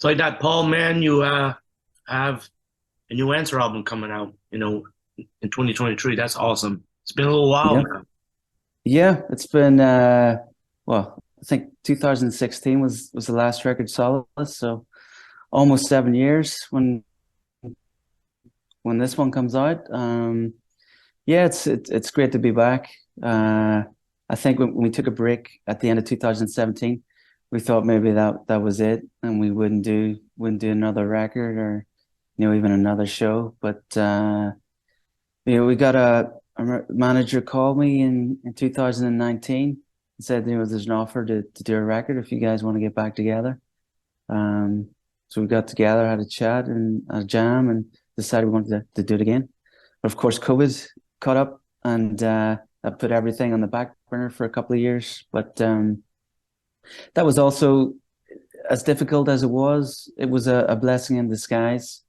It's like that, Paul, man, you have a new Answer album coming out, in 2023. That's awesome. It's been a little while, Yeah, man. yeah. It's been well, I think 2016 was the last record Solace, so almost 7 years when this one comes out. Yeah, it's great to be back. I think when we took a break at the end of 2017, we thought maybe that was it, and we wouldn't do another record or even another show. But we got a manager called me in 2019 and said there's an offer to do a record if you guys want to get back together. So we got together, had a chat and a jam, and decided we wanted to do it again. But of course, COVID caught up, and that put everything on the back burner for a couple of years. But that was also, as difficult as it was a blessing in disguise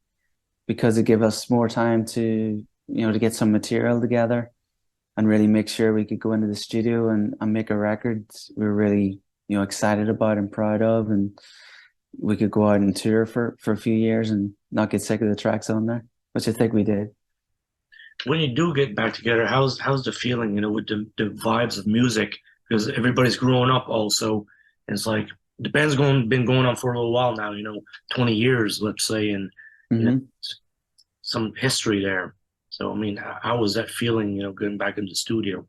because it gave us more time to get some material together and really make sure we could go into the studio and make a record we were really excited about and proud of, and we could go out and tour for a few years and not get sick of the tracks on there, which I think we did. When you do get back together, how's the feeling, with the vibes of music? Because everybody's growing up also. And it's like the band's been going on for a little while now, 20 years, let's say, and you know, Hmm. some history there. So I mean, how was that feeling, getting back into the studio?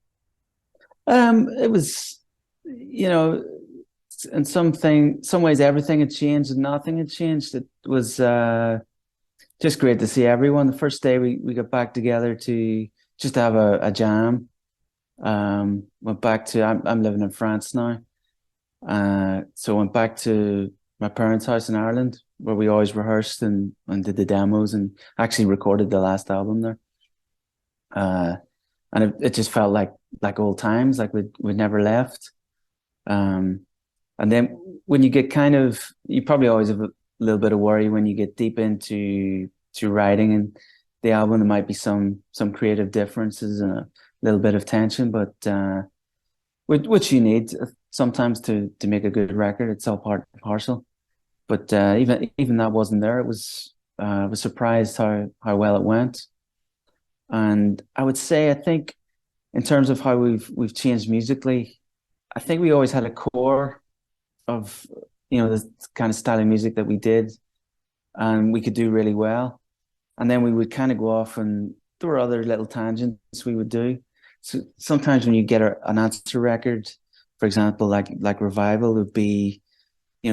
It was, in some ways, everything had changed and nothing had changed. It was just great to see everyone. The first day we got back together to just have a jam. Went back to I'm living in France now. So went back to my parents' house in Ireland where we always rehearsed and did the demos and actually recorded the last album there. Uh, and it just felt like old times, like we'd never left. Um, and then when you get you probably always have a little bit of worry when you get deep into writing and the album. There might be some creative differences and a little bit of tension, but which you need sometimes to make a good record. It's all part and parcel. But even that wasn't there. I was surprised how well it went. And I would say I think in terms of how we've changed musically, I think we always had a core of the kind of style of music that we did and we could do really well. And then we would kind of go off and there were other little tangents we would do. So sometimes when you get an answer record, for example, like Revival would be,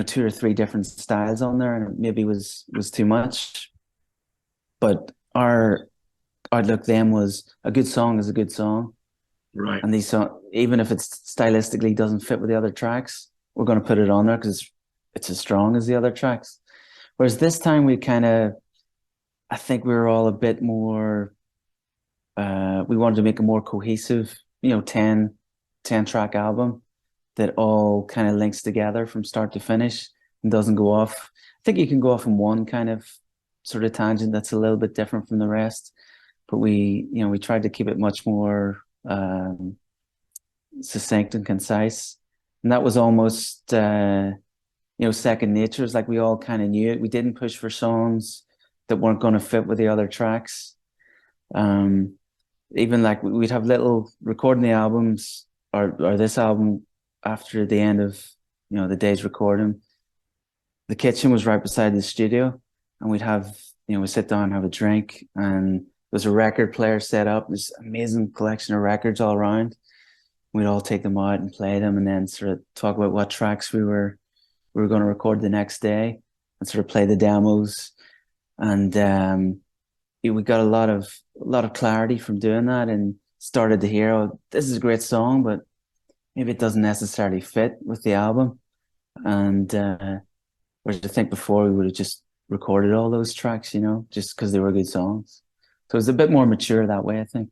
two or three different styles on there and it maybe was too much. But our outlook then was a good song is a good song. Right. And these song, even if it's stylistically doesn't fit with the other tracks, we're going to put it on there because it's as strong as the other tracks. Whereas this time I think we were all a bit more. We wanted to make a more cohesive, 10 track album that all kind of links together from start to finish and doesn't go off. I think you can go off in one kind of sort of tangent that's a little bit different from the rest, but we tried to keep it much more succinct and concise, and that was almost second nature. It's like we all kind of knew it. We didn't push for songs that weren't going to fit with the other tracks. Um, Even like we'd have little recording the albums or this album after the end of the day's recording. The kitchen was right beside the studio, and we'd have we sit down, have a drink, and there's a record player set up. This amazing collection of records all around. We'd all take them out and play them, and then sort of talk about what tracks we were going to record the next day, and sort of play the demos. And we got a lot of clarity from doing that, and started to hear, oh, this is a great song, but maybe it doesn't necessarily fit with the album. And whereas I think before we would have just recorded all those tracks, just because they were good songs. So it was a bit more mature that way, I think.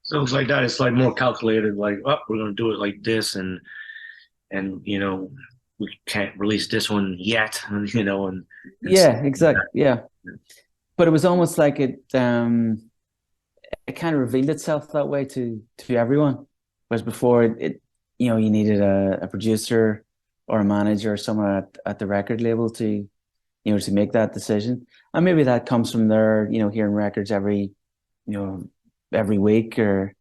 So it's like that. It's like more calculated, like, oh, we're gonna do it like this, and we can't release this one yet, and stuff Yeah, like exactly. Yeah. that. But it was almost like it kind of revealed itself that way to everyone. Whereas before you needed a producer or a manager or someone at the record label to, to make that decision. And maybe that comes from their, hearing records you know, every week, or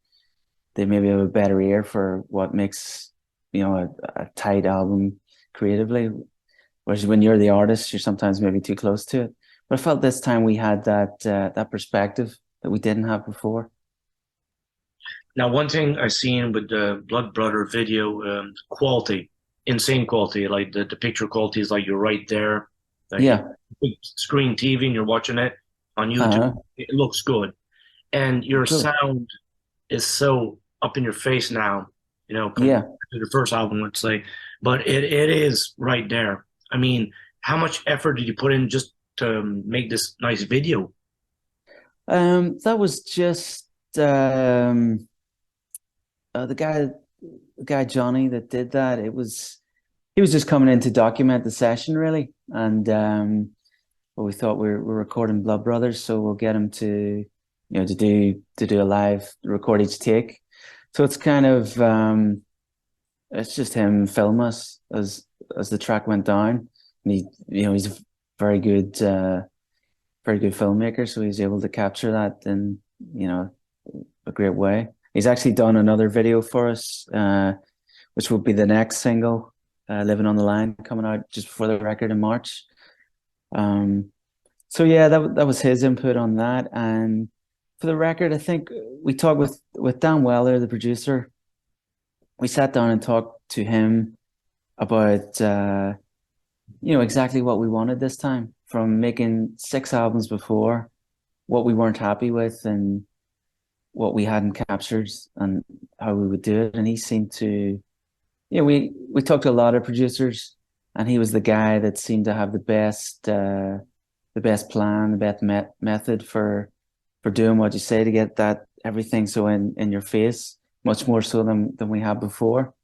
they maybe have a better ear for what makes, a tight album creatively. Whereas when you're the artist, you're sometimes maybe too close to it. But I felt this time we had that perspective that we didn't have before. Now, one thing I seen with the Blood Brother video, quality, insane quality. Like the picture quality is like you're right there, like Yeah. big screen TV, and you're watching it on YouTube. Uh-huh. It looks good, and your Cool. sound is so up in your face now. Compared Yeah. to the first album, let's say, but it is right there. I mean, how much effort did you put in just to make this nice video? That was just the guy Johnny that did that. He was just coming in to document the session really, and well, we thought we're recording Blood Brothers, so we'll get him to to do a live record each take. So it's kind of it's just him film us as the track went down, and he's a very good very good filmmaker, so he's able to capture that in a great way. He's actually done another video for us, which will be the next single, "Living on the Line," coming out just before the record in March. Um, so yeah, that was his input on that. And for the record, I think we talked with Dan Weller, the producer. We sat down and talked to him about exactly what we wanted this time from making 6 albums before, what we weren't happy with, and what we hadn't captured, and how we would do it. And he seemed to, we talked to a lot of producers, and he was the guy that seemed to have the best plan, the best method for doing what you say, to get that everything so in your face, much more so than we had before.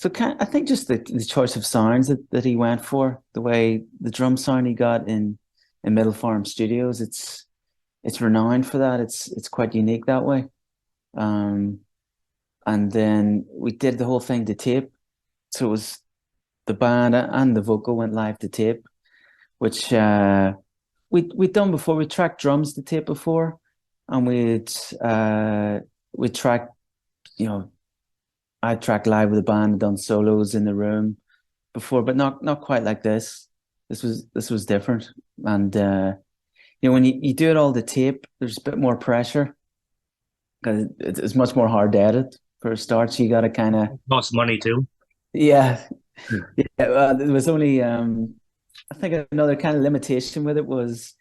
So I think just the choice of sounds that he went for, the way the drum sound he got in Middlefarm Studios, it's renowned for that. It's quite unique that way. And then we did the whole thing to tape, so it was the band and the vocal went live to tape, which we'd done before. We tracked drums to tape before, and we'd tracked, I tracked live with the band, done solos in the room before, but not quite like this. This was different. And when you do it all to tape, there's a bit more pressure because it's much more hard to edit for a start. So you got to kind of, Costs money too. yeah, yeah. There was only I think another kind of limitation with it was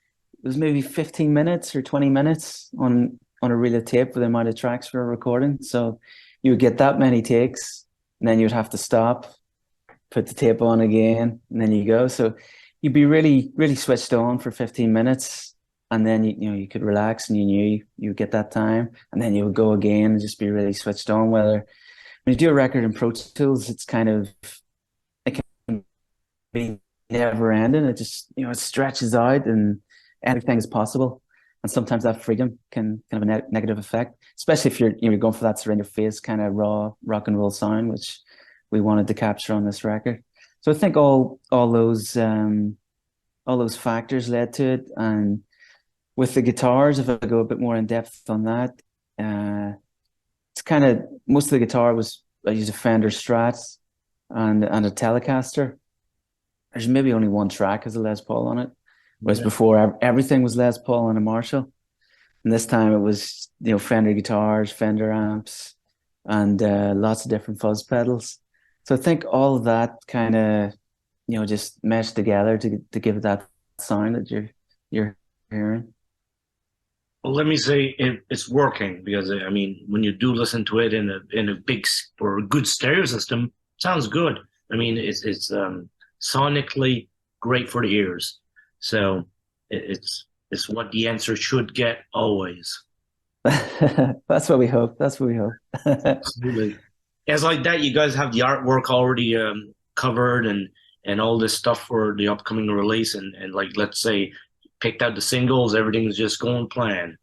maybe 15 minutes or 20 minutes on a reel of tape for the amount of tracks for a recording. So you would get that many takes, and then you'd have to stop, put the tape on again, and then you go. So you'd be really, really switched on for 15 minutes, and then you could relax, and you knew you would get that time, and then you would go again and just be really switched on. Whether when you do a record in Pro Tools, it's kind of, it can be never ending. It just it stretches out, and anything is possible. And sometimes that freedom can have a negative effect, especially if you're going for that in your face kind of raw rock and roll sound, which we wanted to capture on this record. So I think all those factors led to it. And with the guitars, if I go a bit more in depth on that, it's kind of, most of the guitar I used a Fender Strat and a Telecaster. There's maybe only one track as a Les Paul on it, whereas before everything was Les Paul and a Marshall. And this time it was Fender guitars, Fender amps, and lots of different fuzz pedals. So I think all of that kind of just meshed together to give it that sound that you're hearing. Well, let me say it's working because I mean, when you do listen to it in a big or a good stereo system, it sounds good. I mean, it's sonically great for the ears. So it's what the answer should get always. That's what we hope. That's what we hope. Absolutely. As like that, you guys have the artwork already covered and all this stuff for the upcoming release, and like let's say picked out the singles, everything's just going plan.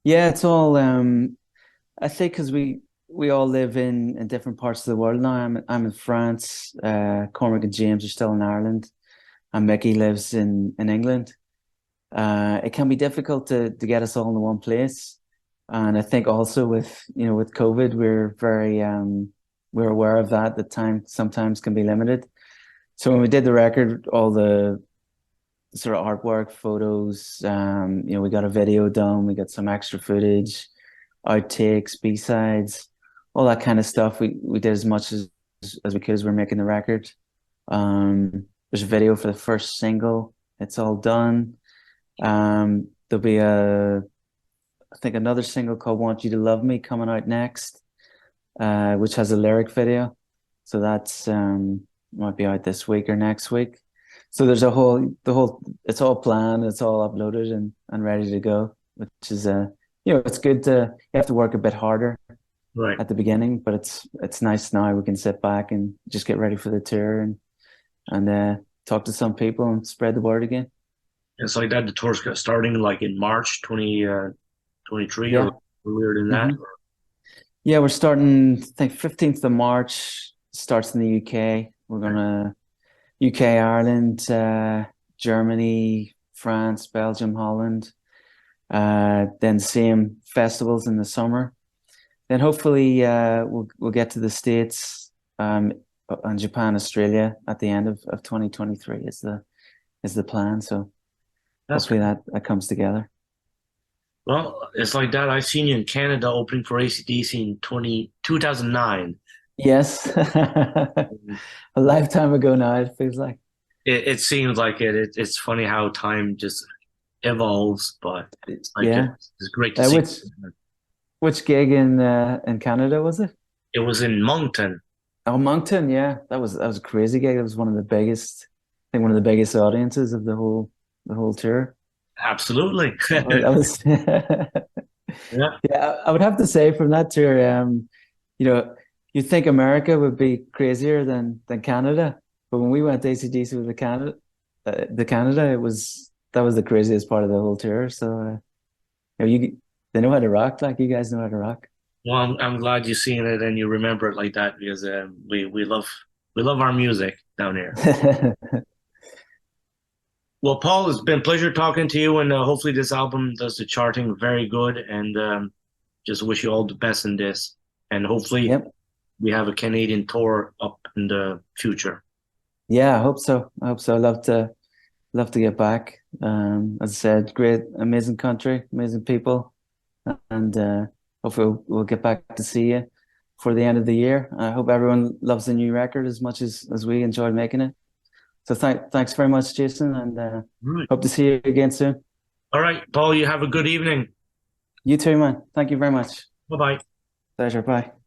Yeah, it's all I think because we all live in different parts of the world now. I'm in France. Cormac and James are still in Ireland, and Mickey lives in England. It can be difficult to get us all in one place, and I think also with with COVID, we're aware of that. The time sometimes can be limited. So when we did the record, all the sort of artwork, photos, we got a video done, we got some extra footage, outtakes, B-sides, all that kind of stuff. We did as much as we could as we're making the record. There's a video for the first single. It's all done. There'll be I think another single called Want You to Love Me coming out next, which has a lyric video. So that's might be out this week or next week. So there's it's all planned, it's all uploaded and ready to go, which is it's good you have to work a bit harder Right. at the beginning, but it's nice now we can sit back and just get ready for the tour and talk to some people and spread the word again. It's like that. The tour's starting like in March 2023 Yeah. or earlier than that. Mhm. Yeah, we're starting, I think 15th of March starts in the UK. We're gonna UK, Ireland, Germany, France, Belgium, Holland. Then same festivals in the summer. Then hopefully we'll get to the States, and Japan, Australia at the end of 2023 is the plan. So That's hopefully that comes together. Well, it's like that. I seen you in Canada opening for AC/DC in 2009. Yes. A lifetime ago now, it feels like. It seems like it. It's funny how time just evolves, but it's like Yeah. it's great to Uh, see. which which gig in Canada was it? It was in Moncton. Oh, Moncton, yeah. That was a crazy gig. It was one of the biggest, I think one of the biggest audiences of the whole tour. Absolutely. That was Yeah, yeah, I would have to say from that tour, you know, you'd think America would be crazier than Canada, but when we went to AC/DC with the Canada, that was the craziest part of the whole tour. So, they know how to rock, like you guys know how to rock. well, I'm glad you've seen it and you remember it like that because we love our music down here. Well, Paul, it's been a pleasure talking to you, and hopefully this album does the charting very good. And just wish you all the best in this, and hopefully Yep. we have a Canadian tour up in the future. Yeah, I hope so. I hope so. I love to get back. As I said, great, amazing country, amazing people, and hopefully we'll get back to see you for the end of the year. I hope everyone loves the new record as much as we enjoyed making it. So thanks very much, Jason, and Right. hope to see you again soon. All right, Paul, you have a good evening. You too, man. Thank you very much. Bye bye. Pleasure. Bye.